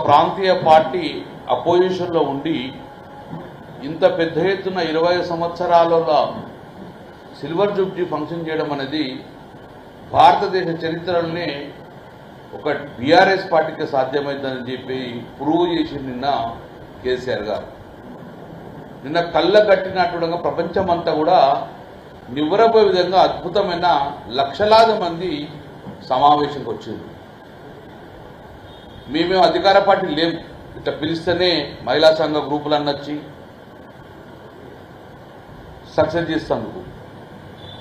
ప్రాంతీయ పార్టీ అపోజిషన్లో ఉండి ఇంత పెద్ద ఎత్తున 20 సంవత్సరాలలో సిల్వర్ జూబ్లీ ఫంక్షన్ చేయడం అనేది భారతదేశ చరిత్రలోనే ఒక బీఆర్ఎస్ పార్టీకి సాధ్యమైందని చెప్పి ప్రూవ్ చేసి నిన్న కేసీఆర్ గారు నిన్న కళ్ళగట్టినట్టుగా ప్రపంచమంతా కూడా నివ్వరపోయే విధంగా అద్భుతమైన లక్షలాది మంది సమావేశంకి వచ్చింది. మేమేం అధికార పార్టీ లేం, ఇట్లా పిలిస్తేనే మహిళా సంఘ గ్రూపులన్నీ వచ్చి సక్సెస్ చేస్తాను.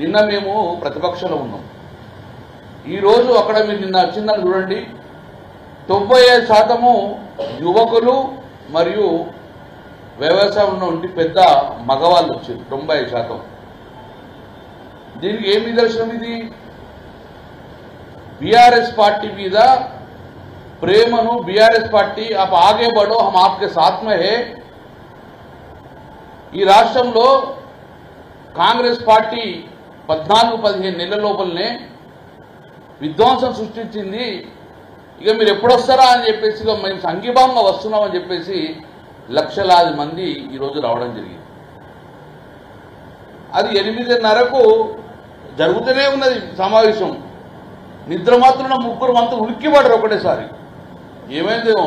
నిన్న మేము ప్రతిపక్షంలో ఉన్నాం. ఈరోజు అక్కడ మీరు నిన్న వచ్చిందని చూడండి, 95% యువకులు మరియు వ్యవసాయంలో ఉండి పెద్ద మగవాళ్ళు వచ్చారు. 90%. దీనికి ఏం నిదర్శనం? ఇది बीआरएस पार्टी మీద ప్రేమను बीआरएस पार्टी आप आगे बढ़ो हम आपके साथ में है. ఈ రాష్ట్రంలో కాంగ్రెస్ పార్టీ 14-15 నెలల లోపలనే విధ్వంసం సృష్టించింది. ఇక మీరు ఎప్పుడొస్తారా అని చెప్పేసి మేము సంఘీభావంగా వస్తున్నామని చెప్పేసి లక్షలాది మంది ఈరోజు రావడం జరిగింది. అది 8:30కు జరుగుతూనే ఉన్నది సమావేశం. నిద్ర మాత్రం ముగ్గురు మంత్రులు ఉలిక్కిపడరు ఒకటేసారి. ఏమైందేమో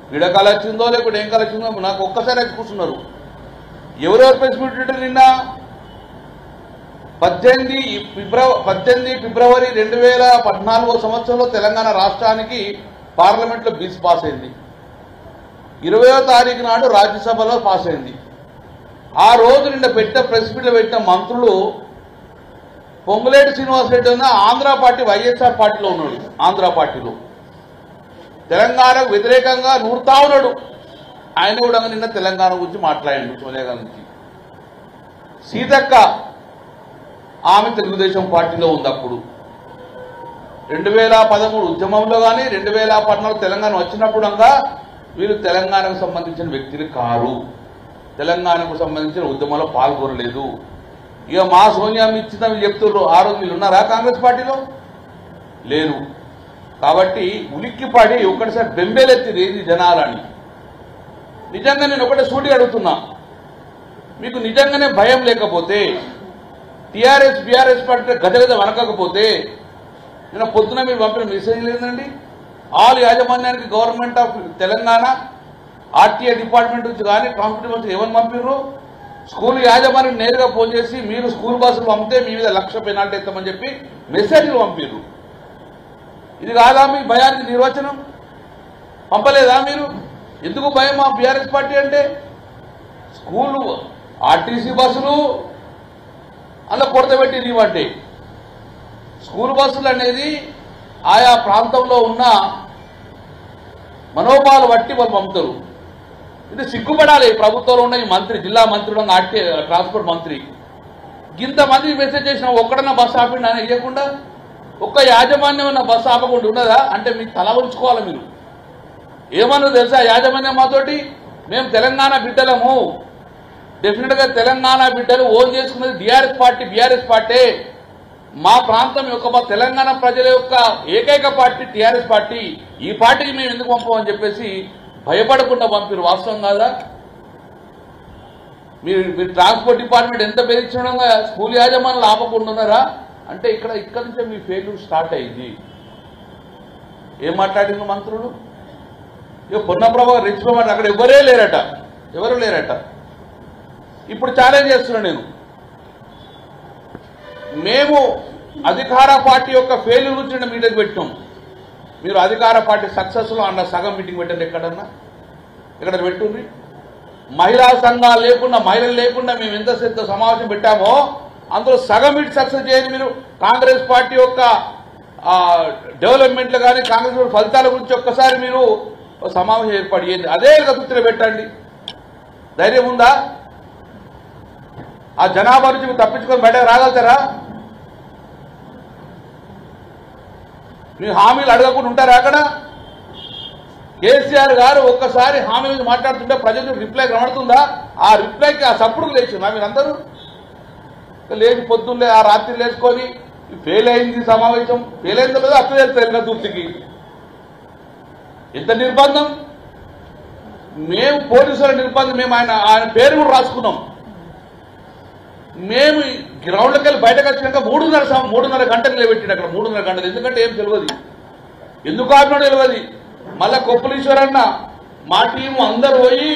పీడకాలు వచ్చిందో లేకపోతే ఏం కాలు వచ్చిందో నాకు ఒక్కసారి వచ్చి కూర్చున్నారు. ఎవరెవరు ప్రెస్ మీట్ పెట్టారు? నిన్న 18 ఫిబ్రవరి 2014 సంవత్సరంలో తెలంగాణ రాష్ట్రానికి పార్లమెంట్లో బిల్స్ పాస్ అయింది. 20వ తారీఖు నాడు రాజ్యసభలో పాస్ అయింది. ఆ రోజు నిన్న ప్రెస్ మీట్లో పెట్టిన మంత్రులు పొంగులేటి శ్రీనివాసరెడ్డి ఉన్న ఆంధ్ర పార్టీ వైఎస్ఆర్ పార్టీలో ఉన్నాడు. ఆంధ్ర పార్టీలో తెలంగాణకు వ్యతిరేకంగా నూరుతా ఉన్నాడు. ఆయన కూడా నిన్న తెలంగాణ గురించి మాట్లాడాడు. సోనియా గాంధీ సీతక్క ఆమె తెలుగుదేశం పార్టీలో ఉంది. అప్పుడు 2013 ఉద్యమంలో కానీ 2014 తెలంగాణ వచ్చినప్పుడు వీరు తెలంగాణకు సంబంధించిన వ్యక్తులు కారు, తెలంగాణకు సంబంధించిన ఉద్యమంలో పాల్గొనలేదు. ఇక మా సోనియా ఇచ్చిందని వీళ్ళు చెప్తున్నారు. ఆ రోజు వీళ్ళు ఉన్నారా కాంగ్రెస్ పార్టీలో? లేరు. కాబట్టి ఉలిక్కిపడి ఒక్కటిసారి బెంబేలెత్తి రేది జనాలని. నిజంగా నేను ఒకటే సూటి అడుగుతున్నా, మీకు నిజంగానే భయం లేకపోతే టీఆర్ఎస్ బీఆర్ఎస్ పార్టీ గజగజ వనకపోతే నిన్న పొద్దున మీరు పంపిన మెసేజ్ లేదండి. ఆల్ యాజమాన్యానికి government of Telangana RTI department నుంచి కానీ కాంపిటేటివ్ నుంచి ఎవరు పంపిర్రు? స్కూల్ యాజమాన్యం నేరుగా ఫోన్ చేసి మీరు స్కూల్ బస్సులు పంపితే మీ మీద 1,00,000 పెనాల్టీ ఇస్తామని చెప్పి మెసేజ్లు పంపిర్రు. ఇది కాదా మీ భయానికి నిర్వచనం? పంపలేదా మీరు? ఎందుకు భయం ఆ బీఆర్ఎస్ పార్టీ అంటే? స్కూలు ఆర్టీసీ బస్సులు అలా కొడతబెట్టి నీవంటే స్కూల్ బస్సులు అనేది ఆయా ప్రాంతంలో ఉన్న మనోభావాలు బట్టి వాళ్ళు పంపుతారు. ఇది సిగ్గుపడాలి. ప్రభుత్వంలో ఉన్న ఈ మంత్రి, జిల్లా మంత్రులు, ట్రాన్స్పోర్ట్ మంత్రి ఇంతమంది మెసేజ్ చేసిన ఒక్కడన్నా బస్సు ఆపిండి అని ఇవ్వకుండా ఒక్క యాజమాన్యం ఉన్న బస్సు ఆపకుండా ఉన్నదా? అంటే మీకు తల ఉంచుకోవాలి. మీరు ఏమన్నా తెలుసా యాజమాన్యం మాతోటి? మేము తెలంగాణ బిడ్డలము, డెఫినెట్గా తెలంగాణ బిడ్డలు ఓన్ చేసుకున్నది బీఆర్ఎస్ పార్టీ. మా ప్రాంతం యొక్క మా తెలంగాణ ప్రజల యొక్క ఏకైక పార్టీ టీఆర్ఎస్ పార్టీ. ఈ పార్టీకి మేము ఎందుకు పంపమని చెప్పేసి భయపడకుండా పంపిరు. వాస్తవం కాదా? మీరు ట్రాన్స్పోర్ట్ డిపార్ట్మెంట్ ఎంత బెదిరించడంగా స్కూల్ యాజమానులు ఆపకుండా ఉన్నారా? అంటే ఇక్కడ నుంచే మీ ఫెయిల్యూర్ స్టార్ట్ అయింది. ఏం మాట్లాడింది మంత్రులు? ఇక పొన్నప్రభ రెచ్చిపోమాట అక్కడ ఎవరు లేరట. ఇప్పుడు ఛాలెంజ్ చేస్తున్నా నేను. మేము అధికార పార్టీ యొక్క ఫెయిల్యూర్ గురించి మీటింగ్ పెట్టాం. మీరు అధికార పార్టీ సక్సెస్లో అన్న సగం మీటింగ్ పెట్టండి. ఎక్కడ పెట్టుండ్రి? మహిళా సంఘాలు లేకుండా, మహిళలు లేకుండా మేము ఎంత సమావేశం పెట్టామో అందులో సగం మీట్ సక్సెస్ చేయండి. మీరు కాంగ్రెస్ పార్టీ యొక్క డెవలప్మెంట్లు కానీ కాంగ్రెస్ ఫలితాల గురించి ఒక్కసారి మీరు సమావేశం ఏర్పాటు చేయండి. అదే గతుత్తులు పెట్టండి. ధైర్యం ఉందా? ఆ జనాభా నుంచి మీరు తప్పించుకొని బయటకు రాగలుగుతారా? మీరు హామీలు అడగకుండా ఉంటారా? అక్కడ కేసీఆర్ గారు ఒక్కసారి హామీ మీద మాట్లాడుతుంటే ప్రజలకు రిప్లై కనబడుతుందా? ఆ రిప్లైకి ఆ సప్పుడు లేచున్నా మీరందరూ లేచి పొద్దున్నే ఆ రాత్రి లేచుకొని ఫెయిల్ అయింది సమావేశం, ఫెయిల్ అయిందో లేదో అప్పుడు వెళ్తారు ఇంకా తూర్తికి. ఎంత నిర్బంధం! మేము పోలీసుల నిర్బంధం, మేము ఆయన పేరు కూడా రాసుకున్నాం. మేము గ్రౌండ్లోకి వెళ్ళి బయటకు వచ్చినాక 3.5 గంటలు నిలబెట్టిండు అక్కడ. 3.5 గంటలు. ఎందుకంటే ఏం తెలియదు, ఎందుకు ఆపినాడో తెలియదు. మళ్ళా కొప్పులీశ్వరన్న మా టీము అందరు పోయి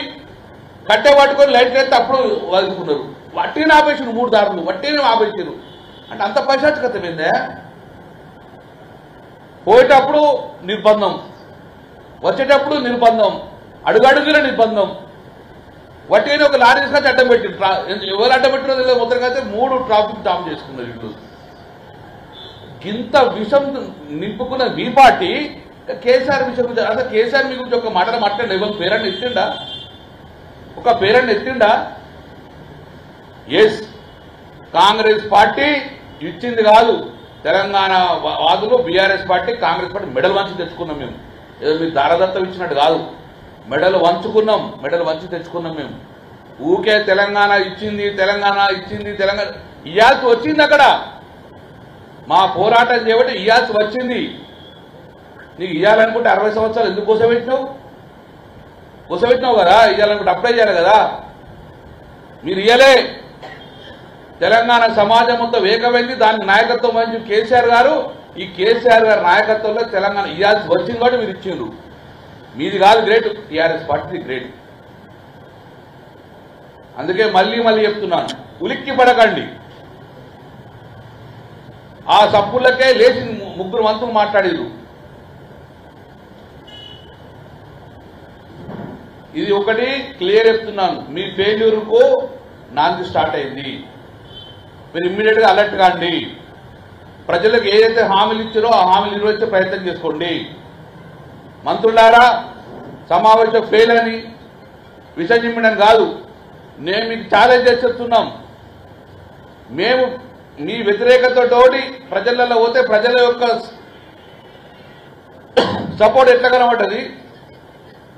కట్టె పట్టుకొని లైట్ ఎత్తే అప్పుడు వదులుకున్నారు. వట్టిని ఆపేసారు, 3 దారులు వట్టిని ఆపేసారు. అంటే అంత పైశాచికత ఏందే? పోయేటప్పుడు నిర్బంధం, వచ్చేటప్పుడు నిర్బంధం, అడుగడుగుల నిర్బంధం. వట్టిని ఒక లారీ తీసుకొచ్చి అడ్డం పెట్టిండు. ఎవరు అడ్డం పెట్టినో తెలియదు. మొత్తంగా 3 ట్రాఫిక్ జామ్ చేసుకున్నారు ఇల్లు. ఇంత విషం నింపుకున్న మీ పార్టీ కేసీఆర్ విషయం గురించి, అసలు కేసీఆర్ మీ గురించి ఒక మాటలు మాట్లాడి ఎవరు పేరెంట్ ఎత్తిండా? ఒక పేరెంట్ ఎత్తిండా? ఎస్, కాంగ్రెస్ పార్టీ ఇచ్చింది కాదు. తెలంగాణ వాదులు బీఆర్ఎస్ పార్టీ, కాంగ్రెస్ పార్టీ మెడల్ వంచి తెచ్చుకున్నాం మేము. ఏదో మీరు దారదత్తం ఇచ్చినట్టు కాదు, మెడల్ వంచుకున్నాం, మెడల్ వంచి తెచ్చుకున్నాం మేము. ఊకే తెలంగాణ ఇచ్చింది, తెలంగాణ ఇచ్చింది, తెలంగాణ ఇయ్యాల్సి వచ్చింది. అక్కడ మా పోరాటం చేయబట్టి ఇయ్యాల్సి వచ్చింది. నీకు ఇయ్యాలనుకుంటే 60 సంవత్సరాలు ఎందుకు కూసబెట్టినావు? కూసబెట్టినావు కదా, ఇయ్యాలనుకుంటే అప్లై చేయాలి కదా. మీరు ఇయ్యలే. తెలంగాణ సమాజం మొత్తం ఏకమైంది, దానికి నాయకత్వం వహించి కేసీఆర్ గారు. ఈ కేసీఆర్ గారి నాయకత్వంలో తెలంగాణ ఇయ్యాల్సి వచ్చింది కాబట్టి మీరు ఇచ్చిండ్రు. మీది కాదు గ్రేట్, టీఆర్ఎస్ పార్టీ గ్రేట్. అందుకే మళ్ళీ చెప్తున్నాను, ఉలిక్కి పడకండి. ఆ సప్పులకే లేచి 3 మంత్రులు మాట్లాడారు. ఇది ఒకటి క్లియర్ చెప్తున్నాను, మీ ఫెయిల్యూర్కు నాంది స్టార్ట్ అయింది. మీరు ఇమ్మీడియట్గా అలర్ట్ కాండి. ప్రజలకు ఏదైతే హామీలు ఇచ్చారో ఆ హామీలు నిర్వహించే ప్రయత్నం చేసుకోండి. మంత్రులారా, సమావేశం ఫెయిల్ అని విషయం చెప్పడం కాదు, నేను మీకు ఛాలెంజ్ చేసి చెప్తున్నాం. మేము మీ వ్యతిరేకతతోటి ప్రజలలో పోతే ప్రజల యొక్క సపోర్ట్ ఎట్లా కనబడ్డది.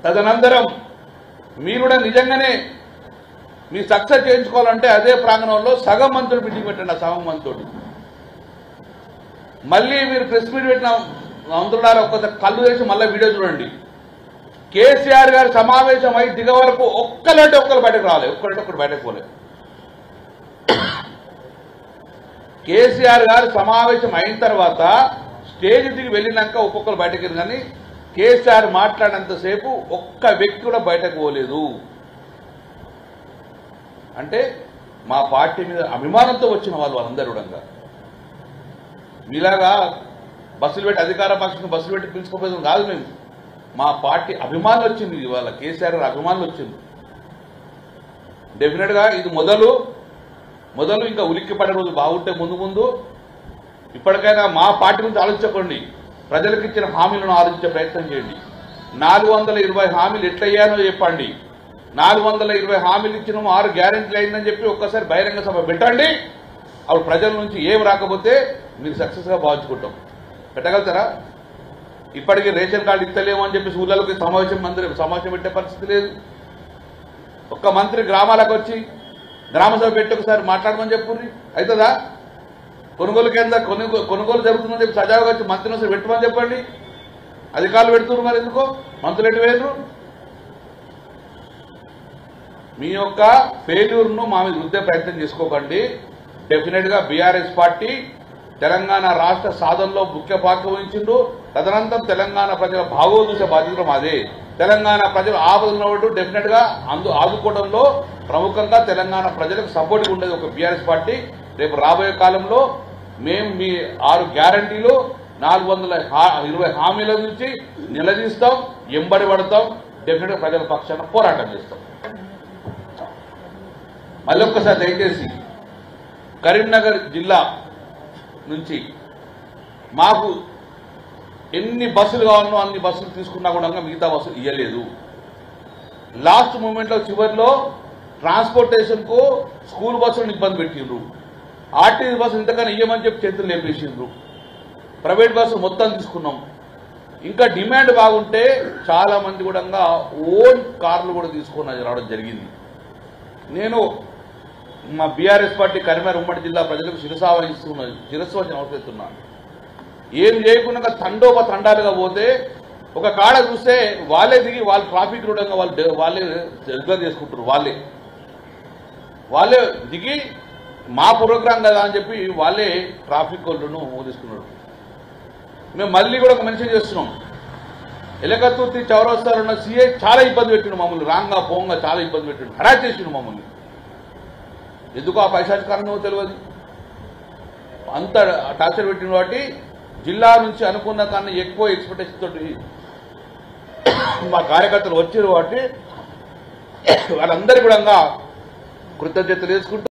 తదనంతరం మీరు కూడా నిజంగానే మీ సక్సెస్ చేయించుకోవాలంటే అదే ప్రాంగణంలో సగం మంత్రులు మీటింగ్ పెట్టండి. ఆ సగం మంత్రుడు మళ్ళీ మీరు ప్రెస్ మీట్ పెట్టిన మంత్రులారా ఒక్కసారి కళ్ళు వేసి మళ్ళీ వీడియో చూడండి. కేసీఆర్ గారి సమావేశం అయి దిగ వరకు ఒక్కలంటే ఒక్కరు బయటకు రావాలి, ఒక్కరు బయటకు పోలేదు. కేసీఆర్ గారు సమావేశం అయిన తర్వాత స్టేజ్ దిగి వెళ్ళినాక ఒక్కొక్కరు బయటకు, కానీ కేసీఆర్ మాట్లాడినంతసేపు ఒక్క వ్యక్తి కూడా బయటకు పోలేదు. అంటే మా పార్టీ మీద అభిమానంతో వచ్చిన వాళ్ళందరూ కూడా మీలాగా బస్సులు పెట్టి అధికార పక్షం బస్సులు పెట్టి పిలుచుకోపోయేది కాదు. మేము మా పార్టీ అభిమానులు వచ్చింది, ఇవాళ కేసీఆర్ గారు అభిమానులు వచ్చింది. డెఫినెట్గా ఇది మొదలు ఇంకా ఉలిక్కి పడే రోజు బాగుంటే ముందు ఇప్పటికైనా మా పార్టీ గురించి ఆలోచించకండి. ప్రజలకు ఇచ్చిన హామీలను ఆలోచించే ప్రయత్నం చేయండి. 420 హామీలు ఎట్లయ్యానో చెప్పండి. 420 హామీలు ఇచ్చినాము, 6 గ్యారెంటీలు అయిందని చెప్పి ఒక్కసారి బహిరంగ సభ పెట్టండి. అప్పుడు ప్రజల నుంచి ఏం రాకపోతే మీరు సక్సెస్గా భావించుకుంటాం. పెట్టగలుగుతారా? ఇప్పటికీ రేషన్ కార్డు ఇస్తలేమో అని చెప్పి ఊళ్ళకి సమావేశం పెట్టే పరిస్థితి లేదు. ఒక్క మంత్రి గ్రామాలకు వచ్చి గ్రామసభ పెట్టి ఒకసారి మాట్లాడమని చెప్పుర్రి, అవుతుందా? కొనుగోలు కేంద్ర కొనుగోలు జరుగుతుందని చెప్పి సజావుగా వచ్చి మంత్రిని ఒకసారి పెట్టమని చెప్పండి. అధికారులు పెడుతున్నారు, మరి ఎందుకో మంత్రులు ఎటు వేరు? మీ యొక్క ఫెయిల్యూర్ను మా మీద రుద్దే ప్రయత్నం చేసుకోకండి. డెఫినెట్గా బీఆర్ఎస్ పార్టీ తెలంగాణ రాష్ట్ర సాధనలో ముఖ్య పాత్ర వహించిండు. తదనంతరం తెలంగాణ ప్రజల భాగోలు చూసే బాధ్యత మాదే. తెలంగాణ ప్రజలు ఆపదలు డెఫినెట్గా ఆదుకోవడంలో ప్రముఖంగా తెలంగాణ ప్రజలకు సపోర్ట్గా ఉండేది ఒక బీఆర్ఎస్ పార్టీ. రేపు రాబోయే కాలంలో మేము మీ 6 గ్యారంటీలు 420 హామీల నుంచి నిలదీస్తాం, ఎంబడి పడతాం, డెఫినెట్గా ప్రజల పక్షాన పోరాటం చేస్తాం. మళ్ళొక్కసారి దయచేసి కరీంనగర్ జిల్లా నుంచి మాకు ఎన్ని బస్సులు కావాలనో అన్ని బస్సులు తీసుకున్నా కూడా మిగతా బస్సులు ఇవ్వలేదు. లాస్ట్ మూమెంట్లో చివరిలో ట్రాన్స్పోర్టేషన్కు స్కూల్ బస్సులను ఇబ్బంది పెట్టిండ్రు. ఆర్టీసీ బస్సులు ఇంతకన్నా ఇవ్వమని చెప్పి చేతులు లేపేసిండ్రు. ప్రైవేట్ బస్సు మొత్తం తీసుకున్నాం. ఇంకా డిమాండ్ బాగుంటే చాలా మంది కూడా ఓన్ కార్లు కూడా తీసుకొని రావడం జరిగింది. నేను మా బీఆర్ఎస్ పార్టీ కరీంనగర్ ఉమ్మడి జిల్లా ప్రజలకు శిరస్సు అవసరం అవుతున్నాను. ఏం చేయకుండా తండోపతండాలుగా పోతే ఒక కాడ చూస్తే వాళ్ళే దిగి వాళ్ళు ట్రాఫిక్ రూఢంగా వాళ్ళే రెగ్యులర్ చేసుకుంటారు. వాళ్ళే దిగి మా ప్రోగ్రాం కదా అని చెప్పి వాళ్ళే ట్రాఫిక్ వాళ్ళను తీసుకున్నారు. మేము మళ్ళీ కూడా ఒక మెన్షన్ చేస్తున్నాం. ఎలకతుర్తి చౌరస్తాలో ఉన్న సీఏ చాలా ఇబ్బంది పెట్టిండు మమ్మల్ని, రాంగా పోంగా చాలా ఇబ్బంది పెట్టిండు, హరాజ్ చేసిండు మమ్మల్ని. ఎందుకు ఆ పైశాచికారణమో తెలియదు, అంత టార్చర్ పెట్టిన వాటి జిల్లా నుంచి అనుకున్న కన్నా ఎక్కువ ఎక్స్పెక్టేషన్ తోటి మా కార్యకర్తలు వచ్చారు. వాటి వాళ్ళందరికీ కూడా కృతజ్ఞతలు చేసుకుంటూ